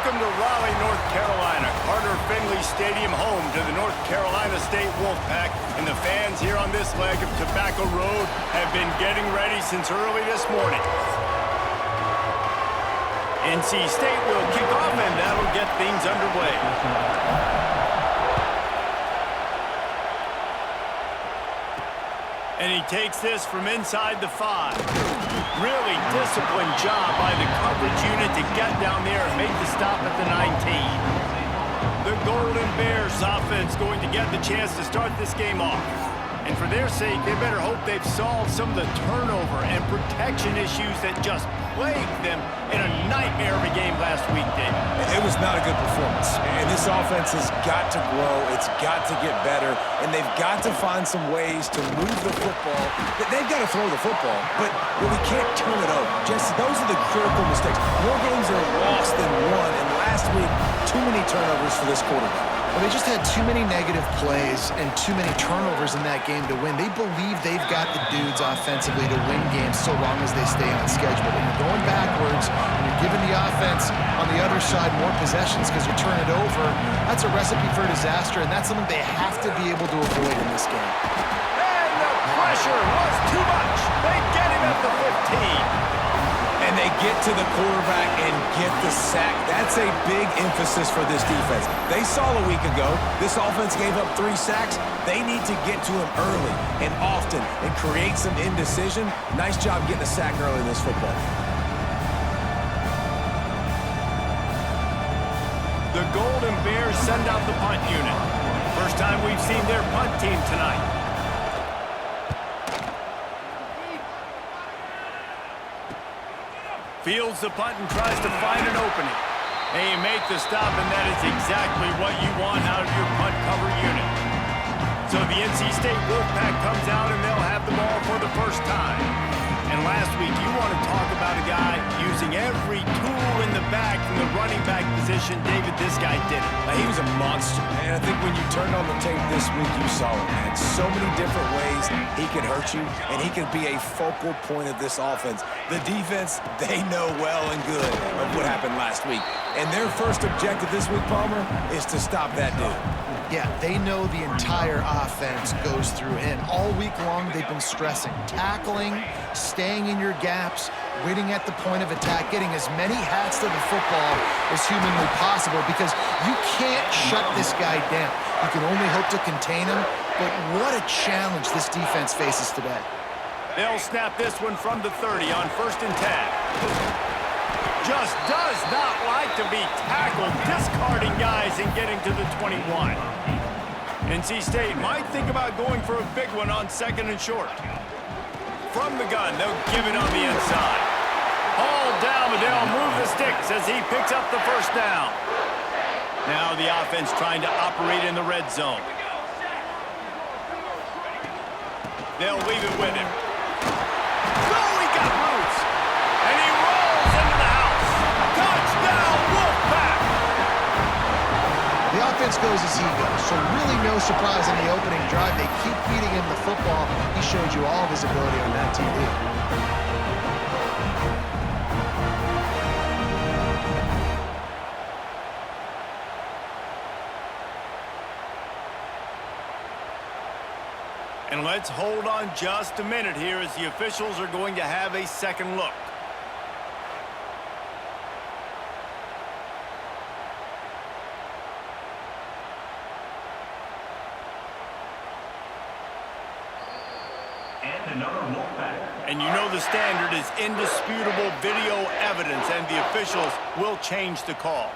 Welcome to Raleigh, North Carolina. Carter Finley Stadium, home to the North Carolina State Wolfpack. And the fans here on this leg of Tobacco Road have been getting ready since early this morning. NC State will kick off, and that'll get things underway. And he takes this from inside the 5. Really disciplined job by the coverage unit to get down there and make the stop at the 19. The Golden Bears offense going to get the chance to start this game off. And for their sake, they better hope they've solved some of the turnover and protection issues that just plagued them in a nightmare of a game last week, Dave. It was not a good performance. And this offense has got to grow. It's got to get better. And they've got to find some ways to move the football. They've got to throw the football, but we can't turn it over. Jesse, those are the critical mistakes. More games are lost than won. And last week, too many turnovers for this quarterback. Well, they just had too many negative plays and too many turnovers in that game to win. They believe they've got the dudes offensively to win games so long as they stay on schedule. But when you're going backwards and you're giving the offense on the other side more possessions because you turn it over, that's a recipe for disaster, and that's something they have to be able to avoid in this game. And the pressure was too much. They get him at the 15. And they get to the quarterback and get the sack. That's a big emphasis for this defense. They saw a week ago, this offense gave up 3 sacks. They need to get to him early and often and create some indecision. Nice job getting a sack early in this football. The Golden Bears send out the punt unit. First time we've seen their punt team tonight. Fields the punt and tries to find an opening. They make the stop, and that is exactly what you want out of your punt cover unit. So the NC State Wolfpack comes out, and they'll have the ball for the first time. And last week, you want to talk about a guy using every tool in the bag from the running back position. David, this guy did it. He was a monster, and I think when you turned on the tape this week, you saw it, man. So many different ways he could hurt you, and he could be a focal point of this offense. The defense, they know well and good of what happened last week. And their first objective this week, Palmer, is to stop that dude. Yeah, they know the entire offense goes through him. All week long, they've been stressing tackling, staying in your gaps, waiting at the point of attack, getting as many hats to the football as humanly possible because you can't shut this guy down. You can only hope to contain him, but what a challenge this defense faces today. They'll snap this one from the 30 on 1st and 10. Just does not like to be tackled, discarding guys and getting to the 21. NC State might think about going for a big one on 2nd and short. From the gun, they'll give it on the inside. Hauled down, but they'll move the sticks as he picks up the first down. Now the offense trying to operate in the red zone. They'll leave it with him. Oh, he got loose. And he rolls into the house. Touchdown, Wolfpack! The offense goes as he goes, so really no surprise in the opening drive. They keep feeding him the football. He showed you all of his ability on that TV. And let's hold on just a minute here as the officials are going to have a second look. And another Wolfpack. And you know the standard is indisputable video evidence, and the officials will change the call.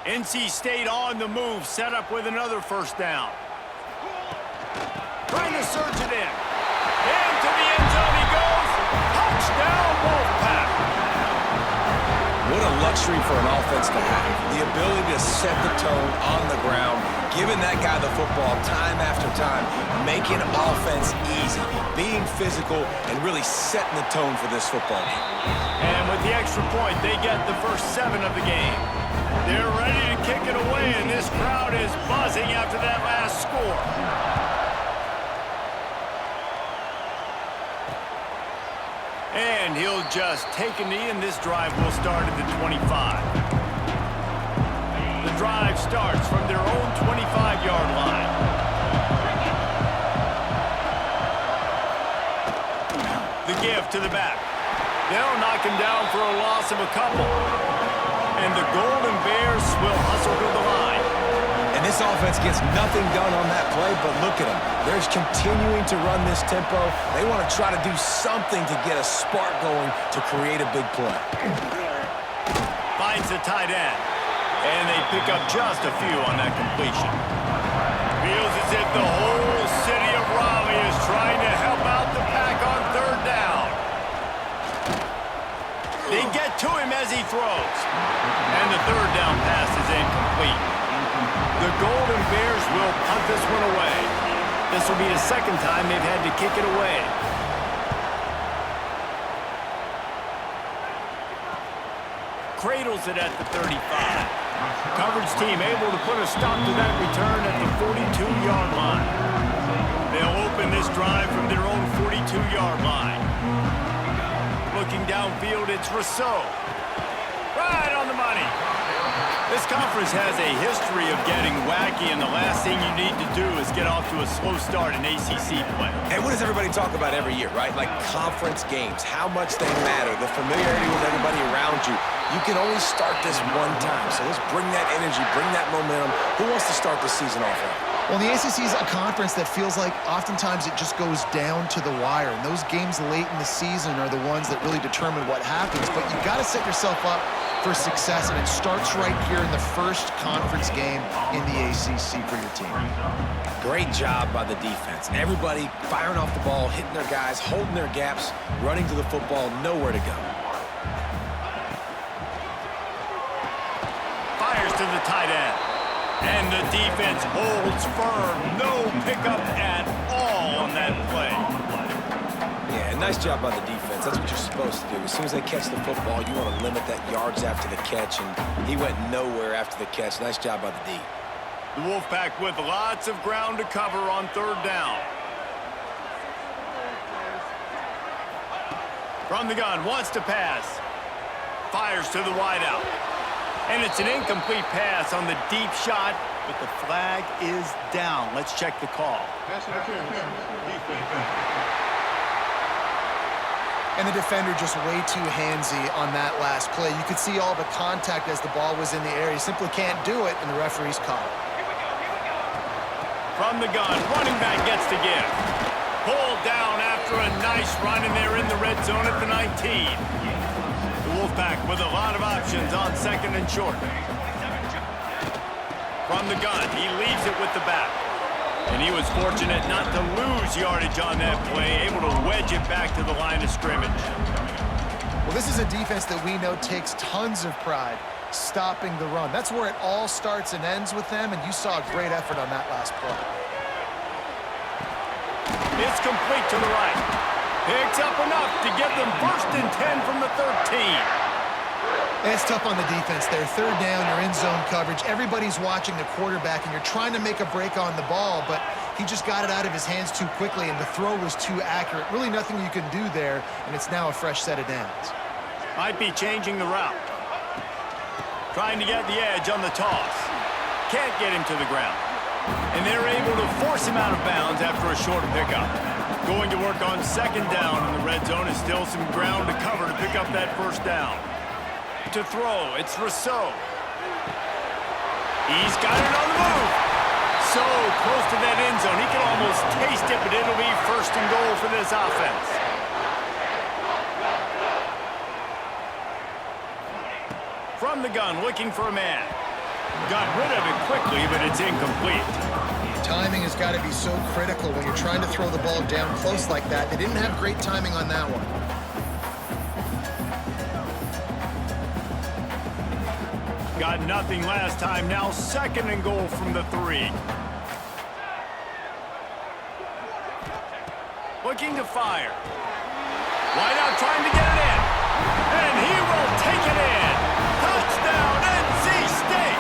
NC State on the move, set up with another first down. Trying to surge it in. Into the end zone he goes. Touchdown, Wolfpack. What a luxury for an offense to have. The ability to set the tone on the ground, giving that guy the football time after time, making offense easy, being physical, and really setting the tone for this football game. And with the extra point, they get the first 7 of the game. They're ready to kick it away, and this crowd is buzzing after that last score. And he'll just take a knee, and this drive will start at the 25. The drive starts from their own 25-yard line. The give to the back. They'll knock him down for a loss of a couple. And the Golden Bears will hustle to the line. And this offense gets nothing done on that play, but look at them. They're continuing to run this tempo. They want to try to do something to get a spark going to create a big play. Finds the tight end. And they pick up just a few on that completion. Feels as if the whole city of Raleigh is trying to help out the pack on third down. They get to him as he throws. And the third down pass is incomplete. The Golden Bears will punt this one away. This will be the second time they've had to kick it away. Cradles it at the 35. Coverage team able to put a stop to that return at the 42-yard line. They'll open this drive from their own 42-yard line. Looking downfield, it's Rousseau. Right on the money. This conference has a history of getting wacky, and the last thing you need to do is get off to a slow start in ACC play. And what does everybody talk about every year, right? Like conference games, how much they matter, the familiarity with everybody around you. You can only start this one time, so let's bring that energy, bring that momentum. Who wants to start the season off right? Well, the ACC is a conference that feels like oftentimes it just goes down to the wire. And those games late in the season are the ones that really determine what happens. But you've got to set yourself up for success, and it starts right here in the first conference game in the ACC for your team. Great job by the defense. Everybody firing off the ball, hitting their guys, holding their gaps, running to the football, nowhere to go. Fires to the tight end. And the defense holds firm. No pickup at all on that play. Yeah, nice job by the defense. That's what you're supposed to do. As soon as they catch the football, you want to limit that yards after the catch, and he went nowhere after the catch. Nice job by the D. The Wolfpack with lots of ground to cover on third down. From the gun, wants to pass. Fires to the wideout. And it's an incomplete pass on the deep shot, but the flag is down. Let's check the call. And the defender just way too handsy on that last play. You could see all the contact as the ball was in the air. He simply can't do it, and the referee's called. From the gun, running back gets to give. Pulled down after a nice run, and they're in the red zone at the 19. Wolfpack with a lot of options on second and short. From the gun, he leaves it with the back. And he was fortunate not to lose yardage on that play, able to wedge it back to the line of scrimmage. Well, this is a defense that we know takes tons of pride stopping the run. That's where it all starts and ends with them, and you saw a great effort on that last play. It's complete to the right. Picks up enough to get them first and 10 from the 13. It's tough on the defense there. Third down, you're in zone coverage. Everybody's watching the quarterback, and you're trying to make a break on the ball, but he just got it out of his hands too quickly, and the throw was too accurate. Really nothing you can do there, and it's now a fresh set of downs. Might be changing the route. Trying to get the edge on the toss. Can't get him to the ground. And they're able to force him out of bounds after a short pickup. Going to work on second down in the red zone. Is still some ground to cover to pick up that first down. To throw, it's Rousseau. He's got it on the move. So close to that end zone. He can almost taste it, but it'll be first and goal for this offense. From the gun, looking for a man. Got rid of it quickly, but it's incomplete. Timing has got to be so critical when you're trying to throw the ball down close like that. They didn't have great timing on that one. Got nothing last time. Now second and goal from the 3. Looking to fire. Wide out trying to get it in. And he will take it in. Touchdown, NC State.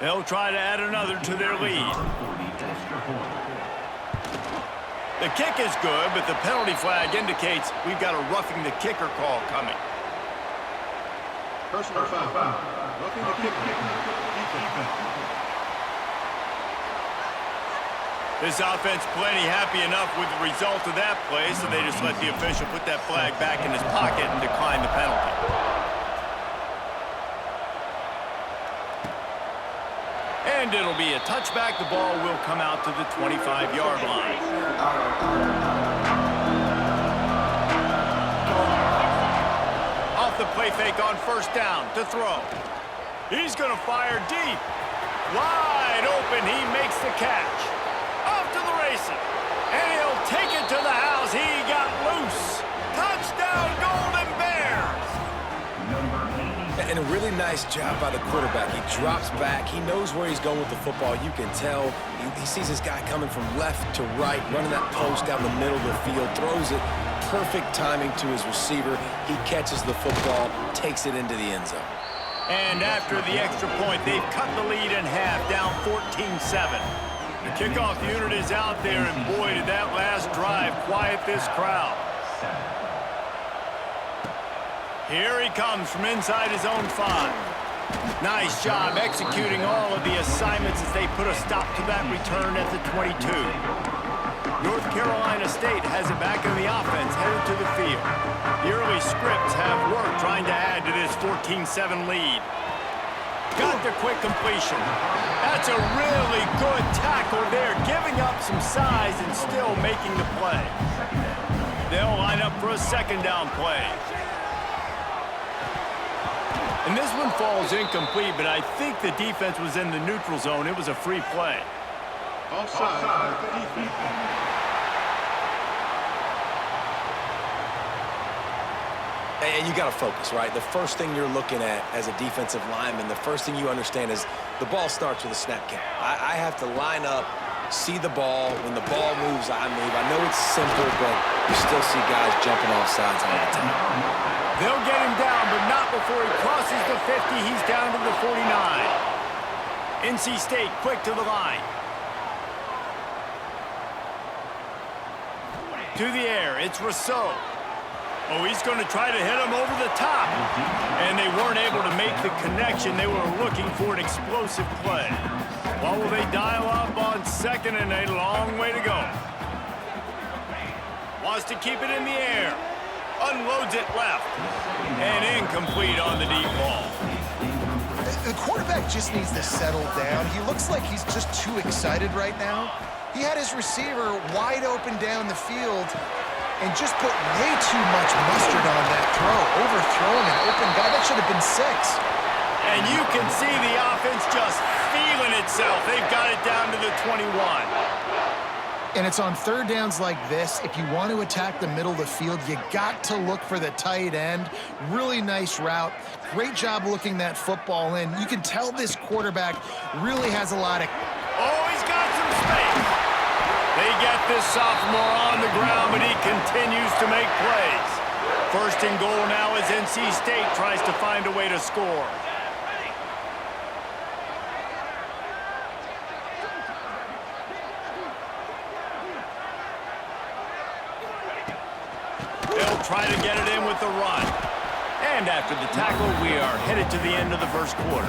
They'll try to add another to their lead. The kick is good, but the penalty flag indicates we've got a roughing the kicker call coming. Personal foul. Roughing the kicker. This offense plenty happy enough with the result of that play, so they just let the official put that flag back in his pocket and decline the penalty. And it'll be a touchback. The ball will come out to the 25-yard line. Off the play fake on first down to throw. He's going to fire deep. Wide open. He makes the catch. Off to the races. And he'll take it to the house. He got loose. Touchdown, Golden Bears. And a really nice job by the quarterback. He drops back. He knows where he's going with the football. You can tell. He sees his guy coming from left to right, running that post down the middle of the field, throws it. Perfect timing to his receiver. He catches the football, takes it into the end zone. And after the extra point, they've cut the lead in half, down 14-7. The kickoff unit is out there, and boy, did that last drive quiet this crowd. Here he comes from inside his own 5. Nice job executing all of the assignments as they put a stop to that return at the 22. North Carolina State has it back in the offense, headed to the field. The early scripts have worked trying to add to this 14-7 lead. Got the quick completion. That's a really good tackle there, giving up some size and still making the play. They'll line up for a second down play. And this one falls incomplete, but I think the defense was in the neutral zone. It was a free play. Offside. And you got to focus, right? The first thing you're looking at as a defensive lineman, the first thing you understand is the ball starts with a snap count. I have to line up, see the ball. When the ball moves, I move. I know it's simple, but you still see guys jumping off sides all the time. They'll get him down, but not before he crosses the 50. He's down to the 49. NC State quick to the line. To the air, it's Rousseau. Oh, he's going to try to hit him over the top. And they weren't able to make the connection. They were looking for an explosive play. Well, will they dial up on second and a long way to go? Wants to keep it in the air. Unloads it left. And incomplete on the deep ball. The quarterback just needs to settle down. He looks like he's just too excited right now. He had his receiver wide open down the field and just put way too much mustard on that throw, overthrowing an open guy. That should have been 6. And you can see the offense just feeling itself. They've got it down to the 21. And it's on third downs like this. If you want to attack the middle of the field, you got to look for the tight end. Really nice route. Great job looking that football in. You can tell this quarterback really has a lot of... Oh, he's got some space. They get this sophomore on the ground, but he continues to make plays. First and goal now as NC State tries to find a way to score. They'll try to get it in with the run. And after the tackle, we are headed to the end of the first quarter.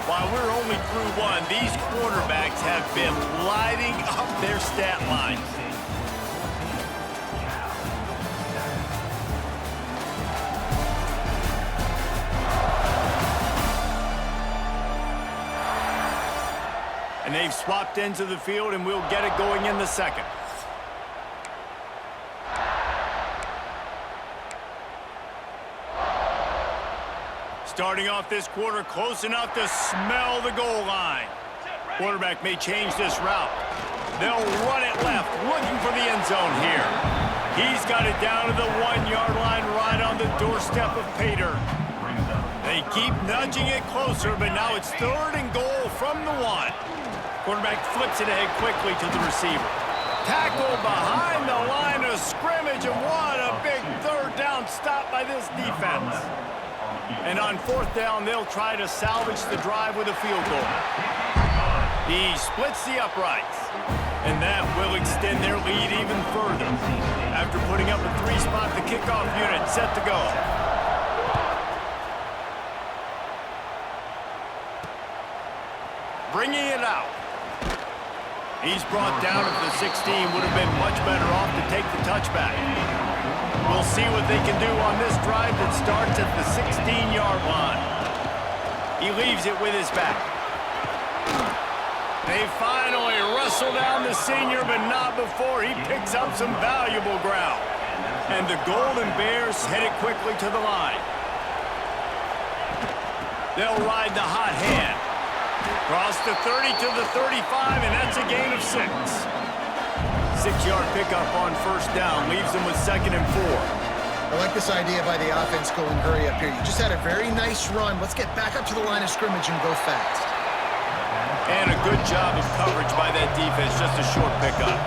While we're only through one, these quarterbacks have been lighting up their stat lines. And they've swapped into the field, and we'll get it going in the second. Starting off this quarter, close enough to smell the goal line. Quarterback may change this route. They'll run it left, looking for the end zone here. He's got it down to the 1-yard line, right on the doorstep of Pater. They keep nudging it closer, but now it's third and goal from the 1. Quarterback flips it ahead quickly to the receiver. Tackle behind the line of scrimmage, and what a big good stop by this defense. And on fourth down, they'll try to salvage the drive with a field goal. He splits the uprights. And that will extend their lead even further. After putting up a 3-spot, the kickoff unit set to go. Bringing it out. He's brought down at the 16. Would have been much better off to take the touchback. We'll see what they can do on this drive that starts at the 16-yard line. He leaves it with his back. They finally wrestle down the senior, but not before he picks up some valuable ground. And the Golden Bears headed quickly to the line. They'll ride the hot hand. Cross the 30 to the 35, and that's a gain of 6. 6-yard pickup on first down leaves them with 2nd and 4. I like this idea by the offense going hurry up here. You just had a very nice run. Let's get back up to the line of scrimmage and go fast. And a good job of coverage by that defense, just a short pickup.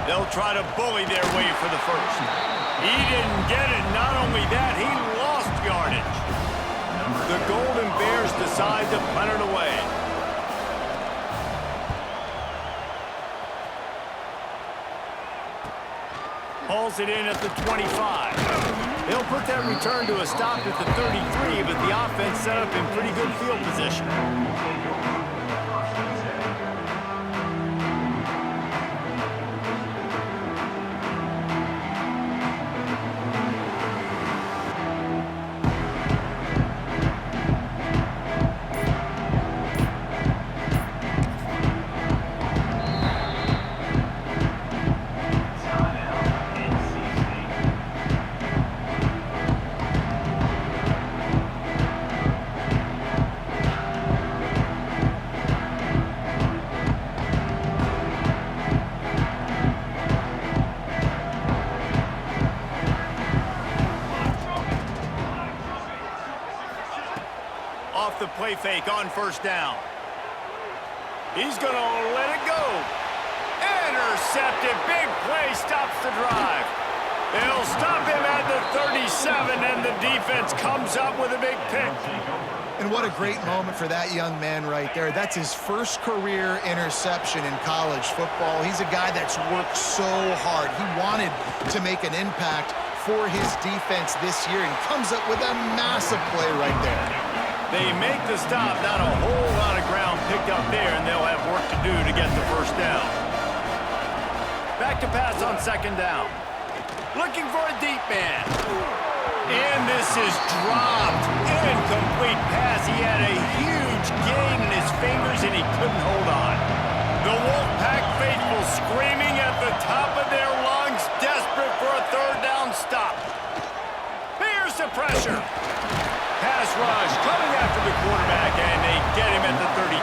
They'll try to bully their way for the first. He didn't get it. Not only that, he lost yardage. The Golden Bears decide to punt it away. Hauls it in at the 25. He'll put that return to a stop at the 33, but the offense set up in pretty good field position. Off the play fake on first down. He's going to let it go. Intercepted. Big play stops the drive. They'll stop him at the 37, and the defense comes up with a big pick. And what a great moment for that young man right there. That's his first career interception in college football. He's a guy that's worked so hard. He wanted to make an impact for his defense this year and comes up with a massive play right there. They make the stop, not a whole lot of ground picked up there, and they'll have work to do to get the first down. Back to pass on 2nd down. Looking for a deep man. And this is dropped. Incomplete pass. He had a huge gain in his fingers, and he couldn't hold on. The Wolfpack faithful screaming at the top of their lungs, desperate for a 3rd down stop. Here's the pressure. Pass rush coming after the quarterback, and they get him at the 32.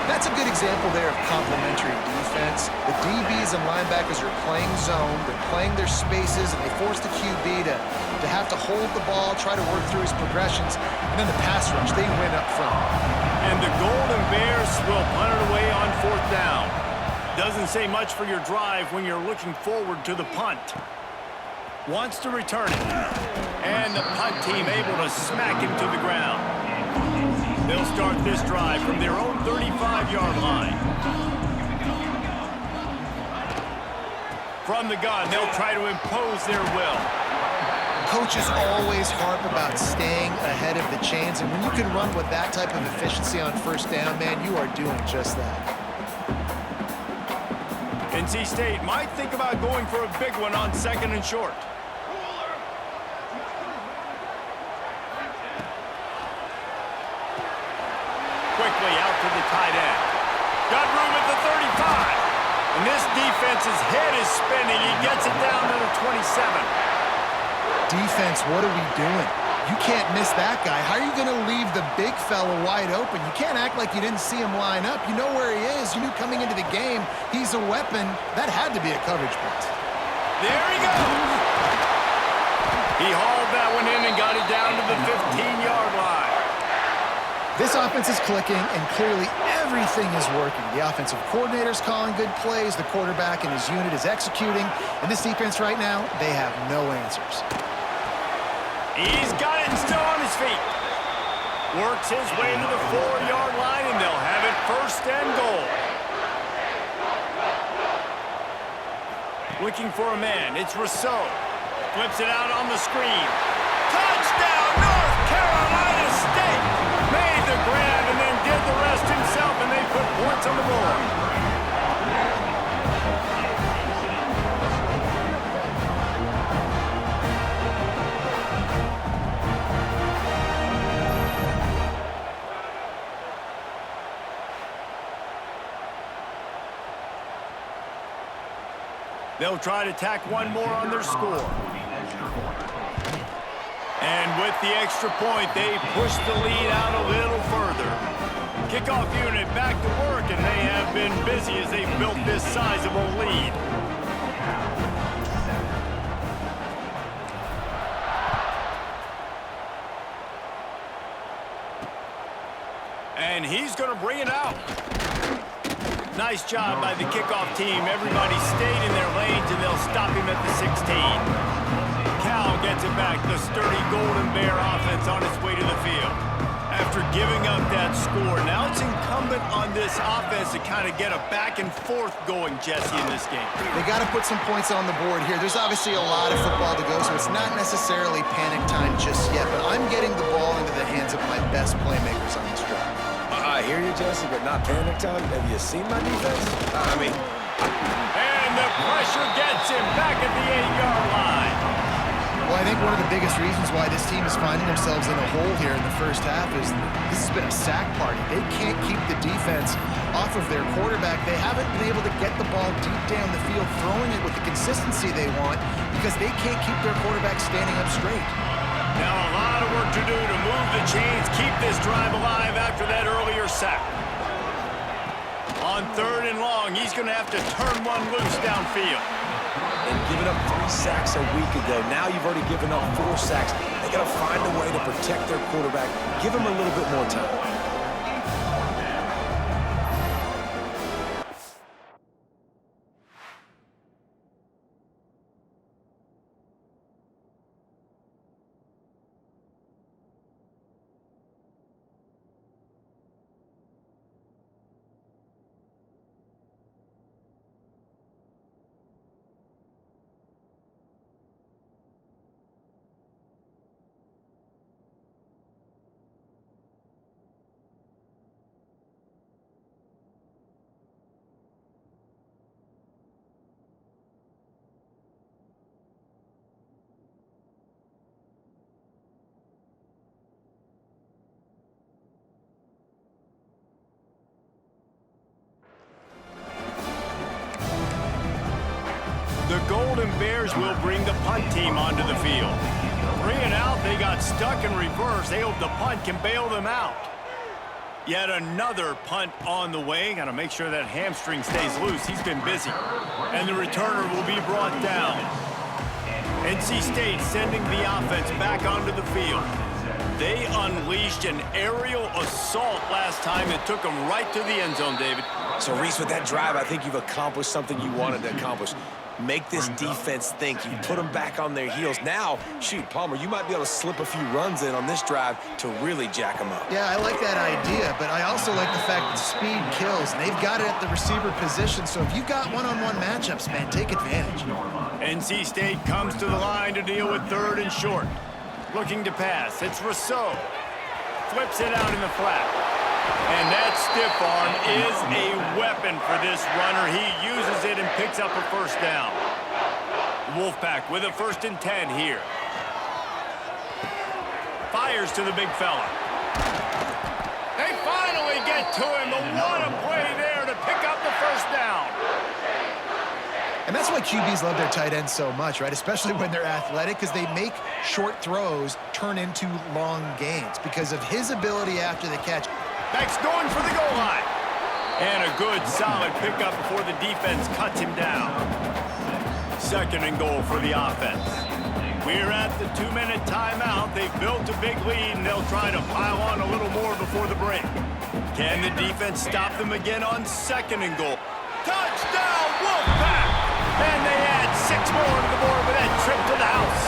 That's a good example there of complementary defense. The DBs and linebackers are playing zone, they're playing their spaces, and they force the QB to have to hold the ball, try to work through his progressions, and then the pass rush, they win up front. And the Golden Bears will punt it away on 4th down. Doesn't say much for your drive when you're looking forward to the punt. Wants to return it. And the punt team able to smack him to the ground. They'll start this drive from their own 35-yard line. From the gun, they'll try to impose their will. Coaches always harp about staying ahead of the chains, and when you can run with that type of efficiency on first down, man, you are doing just that. NC State might think about going for a big one on 2nd and short. Quickly out to the tight end. Got room at the 35. And this defense's head is spinning. He gets it down to the 27. Defense, what are we doing? You can't miss that guy. How are you going to leave the big fella wide open? You can't act like you didn't see him line up. You know where he is. You knew coming into the game he's a weapon. That had to be a coverage blitz. There he goes. He hauled that one in and got it down to the 15-yard line. This offense is clicking, and clearly everything is working. The offensive coordinator's calling good plays, the quarterback and his unit is executing, and this defense right now, they have no answers. He's got it and still on his feet. Works his way to the 4-yard line, and they'll have it first and goal. Looking for a man. It's Rousseau. Flips it out on the screen. Touchdown, North Carolina State! Made the grab and then did the rest himself, and they put points on the board. They'll try to tack one more on their score. And with the extra point, they push the lead out a little further. Kickoff unit back to work, and they have been busy as they built this sizable lead. And he's going to bring it out. Nice job by the kickoff team. Everybody stayed in their lanes, and they'll stop him at the 16. Cal gets it back. The sturdy Golden Bear offense on its way to the field. After giving up that score, now it's incumbent on this offense to kind of get a back and forth going, Jesse, in this game. They got to put some points on the board here. There's obviously a lot of football to go, so it's not necessarily panic time just yet, but I'm getting the ball into the hands of my best playmakers on this drive. I hear you, Jesse, but not panic time. Have you seen my defense? And the pressure gets him back at the 8-yard line. Well, I think one of the biggest reasons why this team is finding themselves in a hole here in the first half is this has been a sack party. They can't keep the defense off of their quarterback. They haven't been able to get the ball deep down the field, throwing it with the consistency they want because they can't keep their quarterback standing up straight. Now a lot of work to do to move the chains, keep this drive alive after that earlier sack. On 3rd and long, he's going to have to turn one loose downfield. And giving up 3 sacks a week ago. Now you've already given up 4 sacks. They got to find a way to protect their quarterback. Give him a little bit more time. The Golden Bears will bring the punt team onto the field. 3 and out, they got stuck in reverse. They hope the punt can bail them out. Yet another punt on the way. Got to make sure that hamstring stays loose. He's been busy. And the returner will be brought down. NC State sending the offense back onto the field. They unleashed an aerial assault last time and took them right to the end zone, David. So, Reese, with that drive, I think you've accomplished something you wanted to accomplish. Make this defense think. You put them back on their heels. Now, shoot, Palmer, you might be able to slip a few runs in on this drive to really jack them up. Yeah, I like that idea, but I also like the fact that speed kills, and they've got it at the receiver position, so if you've got one-on-one matchups, man, take advantage. NC State comes to the line to deal with 3rd and short. Looking to pass. It's Rousseau. Flips it out in the flat. And that stiff arm is a weapon for this runner. He uses it and picks up a first down. Wolfpack with a 1st and 10 here. Fires to the big fella. They finally get to him, but what a play there to pick up the first down. And that's why QBs love their tight ends so much, right? Especially when they're athletic, because they make short throws turn into long gains because of his ability after the catch. Beck's going for the goal line. And a good, solid pickup before the defense cuts him down. 2nd and goal for the offense. We're at the 2-minute timeout. They've built a big lead, and they'll try to pile on a little more before the break. Can the defense stop them again on 2nd and goal? Touchdown, Wolfpack! And they add 6 more to the board with that trip to the house.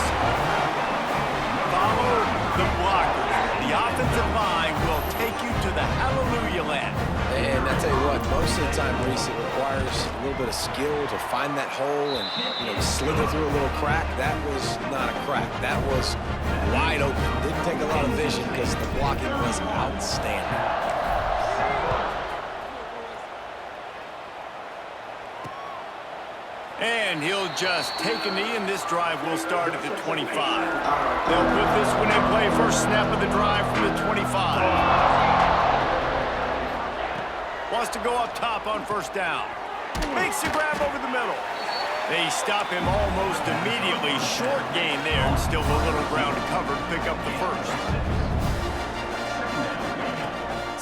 Follow the blockers. The offensive line will take you to the hallelujah land. And I tell you what, most of the time, Reese, it requires a little bit of skill to find that hole and, slither through a little crack. That was not a crack. That was wide open. Didn't take a lot of vision because the blocking was outstanding. And he'll just take a knee, and this drive will start at the 25. They'll put this one in play. First snap of the drive from the 25. Wants to go up top on 1st down. Makes the grab over the middle. They stop him almost immediately. Short gain there, and still a little ground to cover to pick up the first.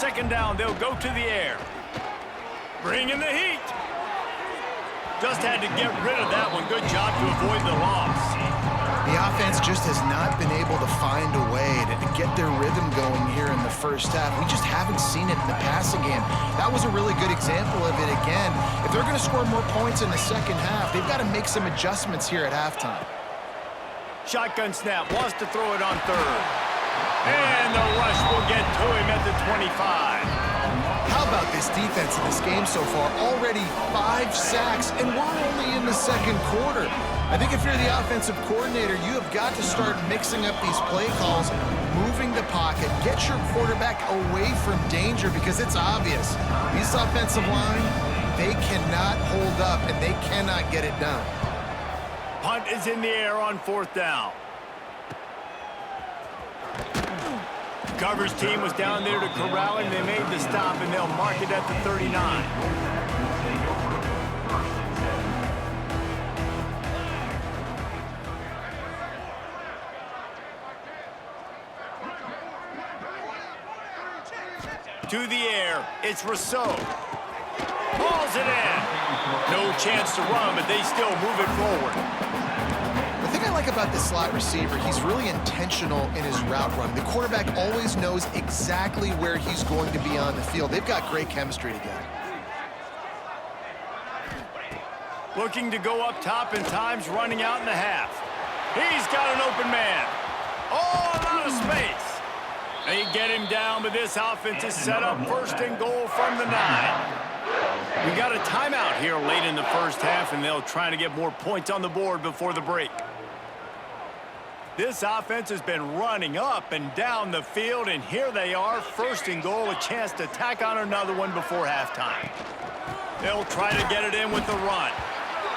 2nd down, they'll go to the air. Bring in the heat. Just had to get rid of that one. Good job to avoid the loss. The offense just has not been able to find a way to get their rhythm going here in the first half. We just haven't seen it in the passing game. That was a really good example of it again. If they're going to score more points in the second half, they've got to make some adjustments here at halftime. Shotgun snap, wants to throw it on 3rd. And the rush will get to him at the 25. How about this defense in this game so far? Already 5 sacks, and we're only in the 2nd quarter. I think if you're the offensive coordinator, you have got to start mixing up these play calls, moving the pocket, get your quarterback away from danger, because it's obvious. This offensive line, they cannot hold up, and they cannot get it done. Punt is in the air on 4th down. Cover's team was down there to corral him. They made the stop, and they'll mark it at the 39. To the air, it's Rousseau. Balls it in. No chance to run, but they still move it forward. The thing I like about this slot receiver, he's really intentional in his route run. The quarterback always knows exactly where he's going to be on the field. They've got great chemistry together. Looking to go up top, and time's running out in the half. He's got an open man. Oh, a lot of space. They get him down, but this offense is set up 1st and goal from the 9. We got a timeout here late in the first half, and they'll try to get more points on the board before the break. This offense has been running up and down the field, and here they are, 1st and goal, a chance to tack on another one before halftime. They'll try to get it in with the run.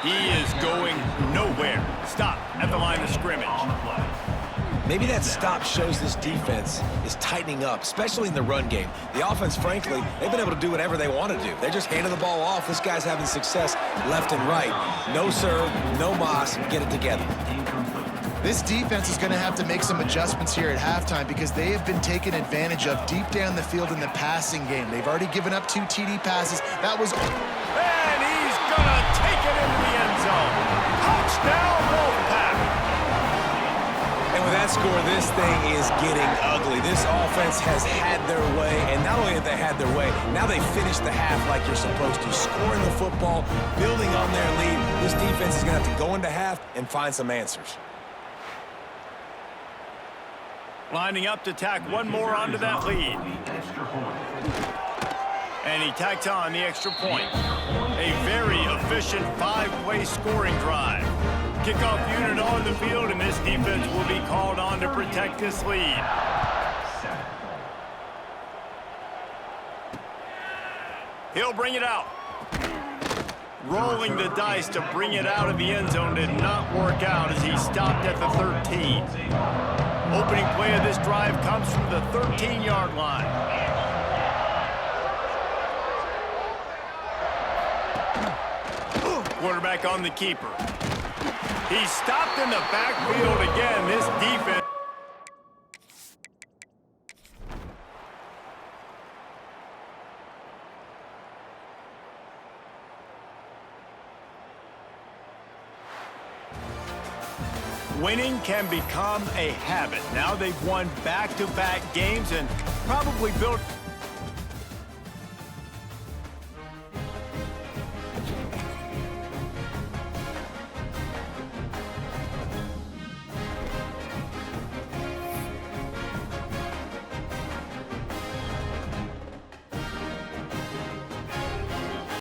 He is going nowhere. Stop at the line of scrimmage. Maybe that stop shows this defense is tightening up, especially in the run game. The offense, frankly, they've been able to do whatever they want to do. They're just handing the ball off. This guy's having success left and right. No serve, no moss, get it together. This defense is going to have to make some adjustments here at halftime because they have been taken advantage of deep down the field in the passing game. They've already given up 2 TD passes. That was... And he's going to take it into the end zone. Touchdown, Wolfpack. And with that score, this thing is getting ugly. This offense has had their way, and not only have they had their way, now they finished the half like you're supposed to, scoring the football, building on their lead. This defense is going to have to go into half and find some answers. Lining up to tack one more onto that lead. And he tacks on the extra point. A very efficient 5-way scoring drive. Kickoff unit on the field, and this defense will be called on to protect this lead. He'll bring it out. Rolling the dice to bring it out of the end zone did not work out as he stopped at the 13. Opening play of this drive comes from the 13-yard line. Quarterback on the keeper. He's stopped in the backfield again. This defense. Winning can become a habit. Now they've won back-to-back games and probably built